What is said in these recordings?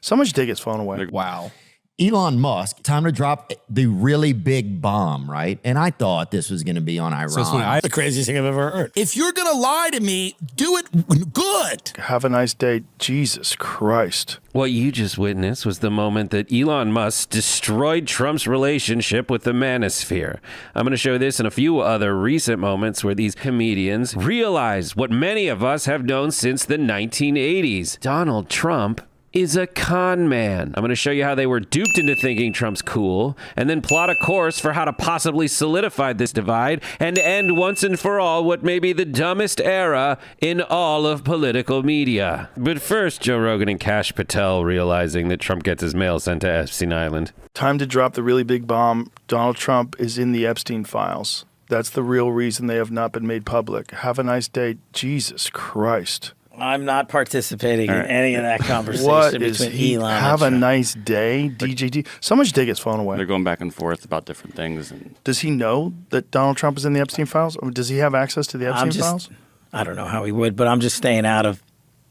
So much data gets flown away. Wow. Elon Musk, time to drop the really big bomb, right? And I thought this was going to be on Iran. So it's funny. The craziest thing I've ever heard. If you're going to lie to me, do it good. Have a nice day. Jesus Christ. What you just witnessed was the moment that Elon Musk destroyed Trump's relationship with the manosphere. I'm going to show this and a few other recent moments where these comedians realized what many of us have known since the 1980s. Donald Trump is a con man. I'm going to show you how they were duped into thinking Trump's cool, and then plot a course for how to possibly solidify this divide and end once and for all what may be the dumbest era in all of political media. But first, Joe Rogan and Kash Patel realizing that Trump gets his mail sent to Epstein Island. Time to drop the really big bomb. Donald Trump is in the Epstein files. That's the real reason they have not been made public. Have a nice day. Jesus Christ. I'm not participating in any of that conversation What between is he? Elon and Have a Trump. nice day, DJD. So much data gets flown away. They're going back and forth about different things. And Does he know that Donald Trump is in the Epstein files? Or does he have access to the Epstein files? I don't know how he would, but I'm just staying out of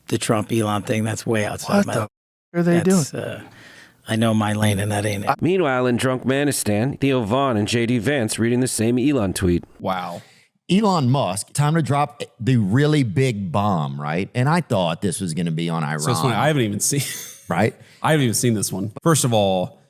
the Trump-Elon thing. That's way outside What the are they doing? I know my lane, and that ain't it. Meanwhile, in Drunk Manistan, Theo Vaughn and J.D. Vance reading the same Elon tweet. Wow. Elon Musk, time to drop the really big bomb, right? And I thought this was going to be on Iran. So it's funny. I haven't even seen. Right? I haven't even seen this one. First of all,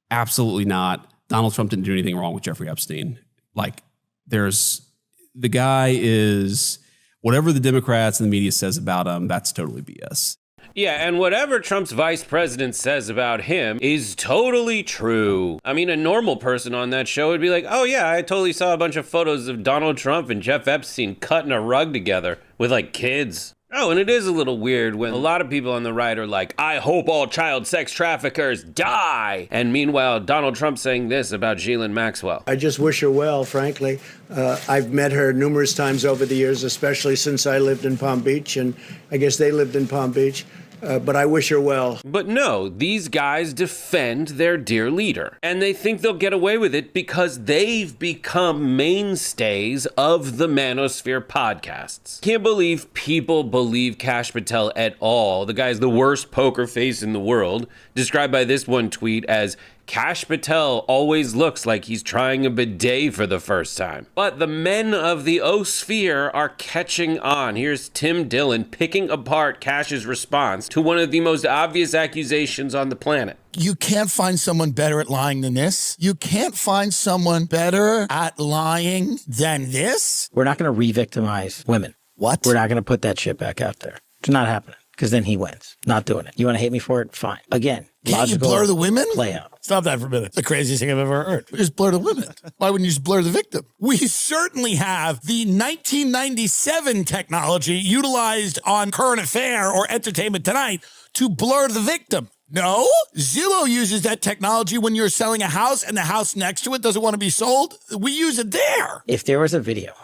absolutely not. Donald Trump didn't do anything wrong with Jeffrey Epstein. The guy is whatever the Democrats and the media says about him. That's totally BS. Yeah, and whatever Trump's vice president says about him is totally true. I mean, a normal person on that show would be like, oh yeah, I totally saw a bunch of photos of Donald Trump and Jeff Epstein cutting a rug together with like kids. Oh, and it is a little weird when a lot of people on the right are like, I hope all child sex traffickers die. And meanwhile, Donald Trump saying this about Ghislaine Maxwell. I just wish her well, frankly. I've met her numerous times over the years, especially since I lived in Palm Beach, and I guess they lived in Palm Beach. But I wish her well. But no, these guys defend their dear leader. And they think they'll get away with it because they've become mainstays of the Manosphere podcasts. Can't believe people believe Kash Patel at all. The guy's the worst poker face in the world, described by this one tweet as Kash Patel always looks like he's trying a bidet for the first time. But the men of the O-sphere are catching on. Here's Tim Dillon picking apart Kash's response to one of the most obvious accusations on the planet. You can't find someone better at lying than this. You can't find someone better at lying than this. We're not going to re-victimize women. What? We're not going to put that shit back out there. It's not happening. Because then he wins. Not doing it. You want to hate me for it? Fine. Again, can't you blur the women? Play out. Stop that for a minute. It's the craziest thing I've ever heard. Just blur the women. Why wouldn't you just blur the victim? We certainly have the 1997 technology utilized on Current Affair or Entertainment Tonight to blur the victim. No, Zillow uses that technology when you're selling a house and the house next to it doesn't want to be sold. We use it there. If there was a video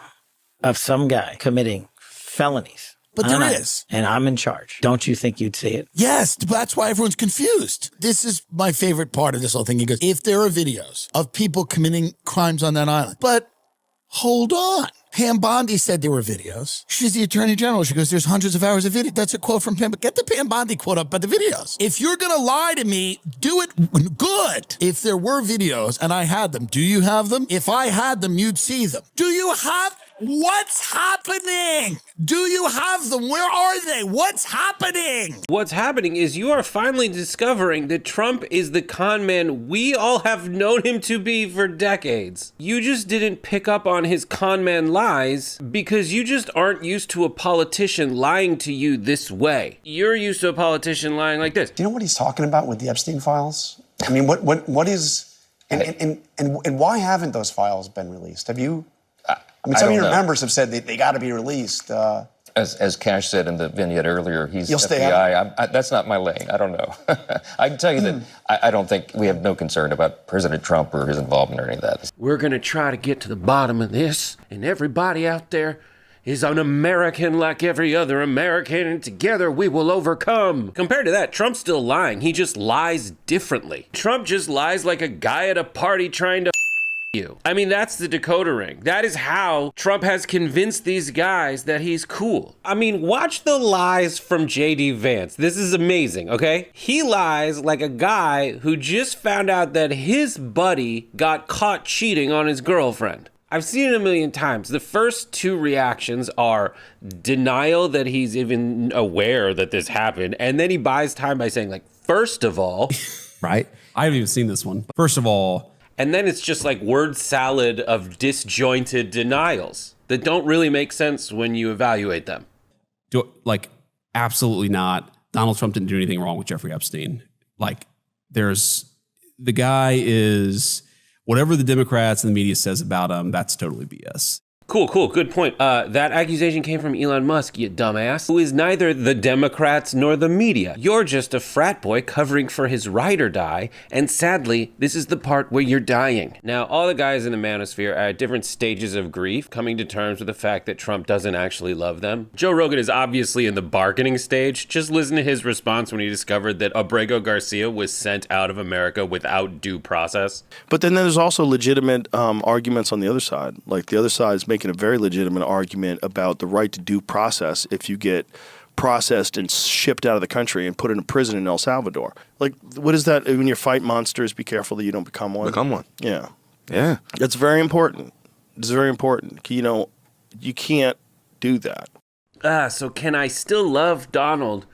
of some guy committing felonies, but there is. And I'm in charge. Don't you think you'd see it? Yes, that's why everyone's confused. This is my favorite part of this whole thing. He goes, if there are videos of people committing crimes on that island, but hold on. Pam Bondi said there were videos. She's the attorney general. She goes, there's hundreds of hours of video. That's a quote from Pam. But get the Pam Bondi quote up by the videos. If you're going to lie to me, do it good. If there were videos and I had them, do you have them? If I had them, you'd see them. Do you have What's happening? Do you have them? Where are they? What's happening? What's happening is you are finally discovering that Trump is the con man we all have known him to be for decades. You just didn't pick up on his con man lies because you just aren't used to a politician lying to you this way. You're used to a politician lying like this. Do you know what he's talking about with the Epstein files? I mean, what is, and why haven't those files been released? Have you? I mean, some of your members have said they got to be released. As Kash said in the vignette earlier, he's You'll stay FBI. That's not my lane. I don't know. I can tell you that I don't think we have no concern about President Trump or his involvement or any of that. We're going to try to get to the bottom of this, and everybody out there is an American like every other American, and together we will overcome. Compared to that, Trump's still lying. He just lies differently. Trump just lies like a guy at a party trying to you. I mean, that's the decoder ring. That is how Trump has convinced these guys that he's cool. I mean, watch the lies from J.D. Vance. This is amazing, okay? He lies like a guy who just found out that his buddy got caught cheating on his girlfriend. I've seen it a million times. The first two reactions are denial that he's even aware that this happened. And then he buys time by saying, like, first of all. Right? I haven't even seen this one. First of all. And then it's just like word salad of disjointed denials that don't really make sense when you evaluate them. Absolutely not. Donald Trump didn't do anything wrong with Jeffrey Epstein. The guy is, whatever the Democrats and the media says about him, that's totally BS. Cool. Good point. That accusation came from Elon Musk, you dumbass, who is neither the Democrats nor the media. You're just a frat boy covering for his ride or die, and sadly, this is the part where you're dying. Now, all the guys in the manosphere are at different stages of grief, coming to terms with the fact that Trump doesn't actually love them. Joe Rogan is obviously in the bargaining stage. Just listen to his response when he discovered that Abrego Garcia was sent out of America without due process. But then there's also legitimate arguments on the other side. Like, the other side is making a very legitimate argument about the right to due process if you get processed and shipped out of the country and put in a prison in El Salvador. Like, what is that? When you fight monsters, be careful that you don't become one. Yeah. Yeah. That's very important. It's very important. You know, you can't do that. So can I still love Donald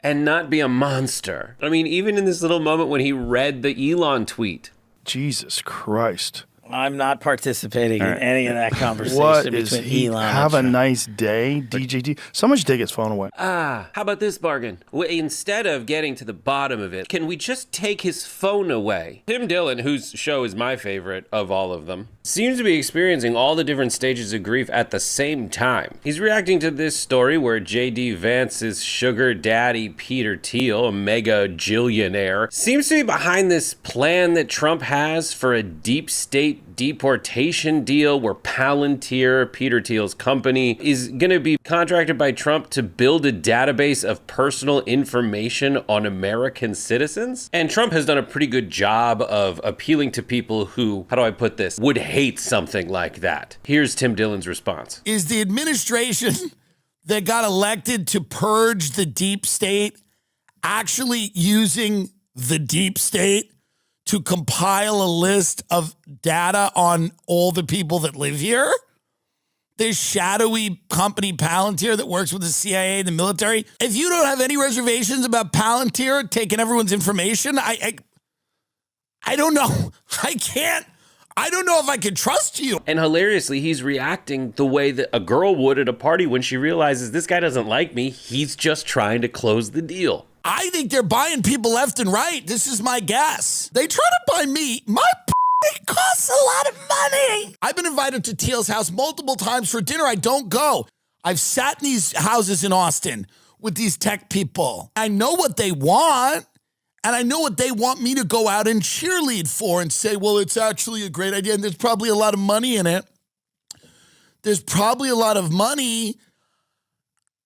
and not be a monster? I mean, even in this little moment when he read the Elon tweet. Jesus Christ. I'm not participating in any of that conversation What between is Elon Have and a Trump. nice day, DJT. Someone should take his phone away. How about this bargain? Instead of getting to the bottom of it, can we just take his phone away? Tim Dillon, whose show is my favorite of all of them, seems to be experiencing all the different stages of grief at the same time. He's reacting to this story where J.D. Vance's sugar daddy, Peter Thiel, a mega jillionaire, seems to be behind this plan that Trump has for a deep state deportation deal where Palantir, Peter Thiel's company, is going to be contracted by Trump to build a database of personal information on American citizens. And Trump has done a pretty good job of appealing to people who, how do I put this, would hate something like that. Here's Tim Dillon's response. Is the administration that got elected to purge the deep state actually using the deep state to compile a list of data on all the people that live here? This shadowy company Palantir that works with the CIA and the military. If you don't have any reservations about Palantir taking everyone's information, I don't know. I don't know if I can trust you. And hilariously, he's reacting the way that a girl would at a party when she realizes this guy doesn't like me. He's just trying to close the deal. I think they're buying people left and right. This is my guess. They try to buy me. My it costs a lot of money. I've been invited to Thiel's house multiple times for dinner. I don't go. I've sat in these houses in Austin with these tech people. I know what they want, and I know what they want me to go out and cheerlead for and say, well, it's actually a great idea, and there's probably a lot of money in it. There's probably a lot of money,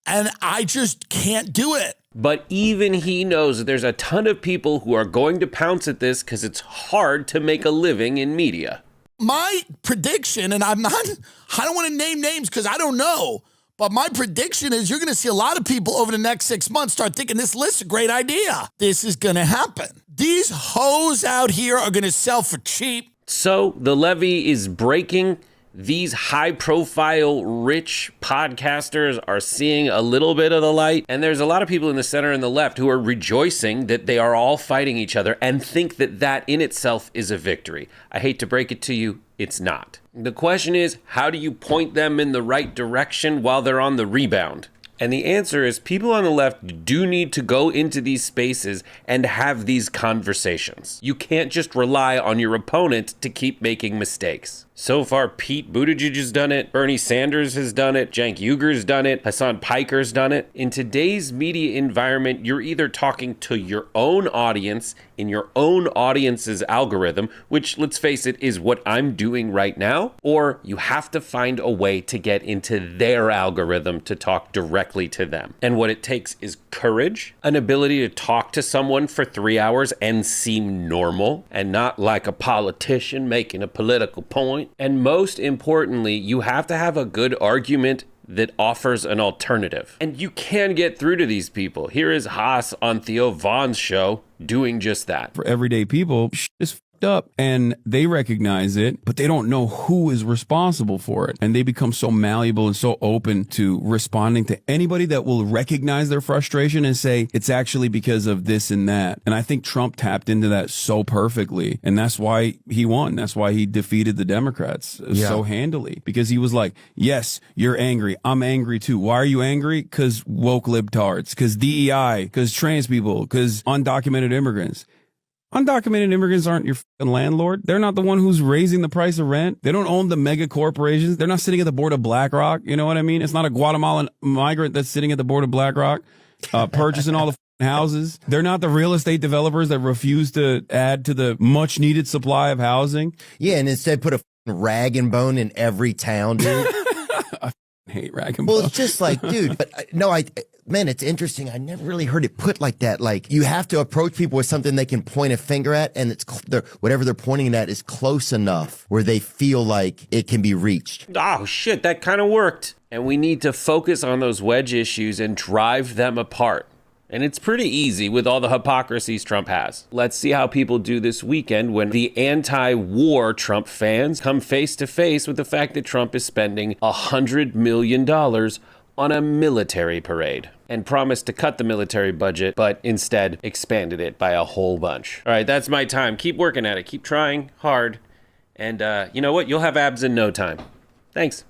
and I just can't do it. But even he knows that there's a ton of people who are going to pounce at this because it's hard to make a living in media. My prediction, and I don't want to name names because I don't know, but my prediction is you're going to see a lot of people over the next 6 months start thinking this list's a great idea. This is going to happen. These hoes out here are going to sell for cheap. So the levee is breaking. These high-profile, rich podcasters are seeing a little bit of the light. And there's a lot of people in the center and the left who are rejoicing that they are all fighting each other and think that that in itself is a victory. I hate to break it to you, it's not. The question is, how do you point them in the right direction while they're on the rebound? And the answer is people on the left do need to go into these spaces and have these conversations. You can't just rely on your opponent to keep making mistakes. So far, Pete Buttigieg has done it, Bernie Sanders has done it, Cenk Uygur's done it, Hassan Piker's done it. In today's media environment, you're either talking to your own audience in your own audience's algorithm, which, let's face it, is what I'm doing right now, or you have to find a way to get into their algorithm to talk directly directly to them. And what it takes is courage, an ability to talk to someone for 3 hours and seem normal and not like a politician making a political point. And most importantly, you have to have a good argument that offers an alternative. And you can get through to these people. Here is Haas on Theo Vaughn's show doing just that. For everyday people, shit is fucked up and they recognize it, but they don't know who is responsible for it. And they become so malleable and so open to responding to anybody that will recognize their frustration and say, it's actually because of this and that. And I think Trump tapped into that so perfectly. And that's why he won. That's why he defeated the Democrats so handily, because he was like, yes, you're angry. I'm angry too. Why are you angry? Because woke libtards, because DEI, because trans people, because undocumented immigrants. Undocumented immigrants aren't your fucking landlord. They're not the one who's raising the price of rent. They don't own the mega corporations. They're not sitting at the board of BlackRock. You know what I mean? It's not a Guatemalan migrant that's sitting at the board of BlackRock, purchasing all the houses. They're not the real estate developers that refuse to add to the much needed supply of housing. Yeah, and instead put a rag and bone in every town, dude. I hate rag and bone. Well, it's just like, dude, but man, it's interesting. I never really heard it put like that. Like, you have to approach people with something they can point a finger at, and it's whatever they're pointing at is close enough where they feel like it can be reached. Oh, shit, that kind of worked. And we need to focus on those wedge issues and drive them apart. And it's pretty easy with all the hypocrisies Trump has. Let's see how people do this weekend when the anti-war Trump fans come face to face with the fact that Trump is spending $100 million on a military parade and promised to cut the military budget, but instead expanded it by a whole bunch. All right, that's my time. Keep working at it. Keep trying hard. And you know what? You'll have abs in no time. Thanks.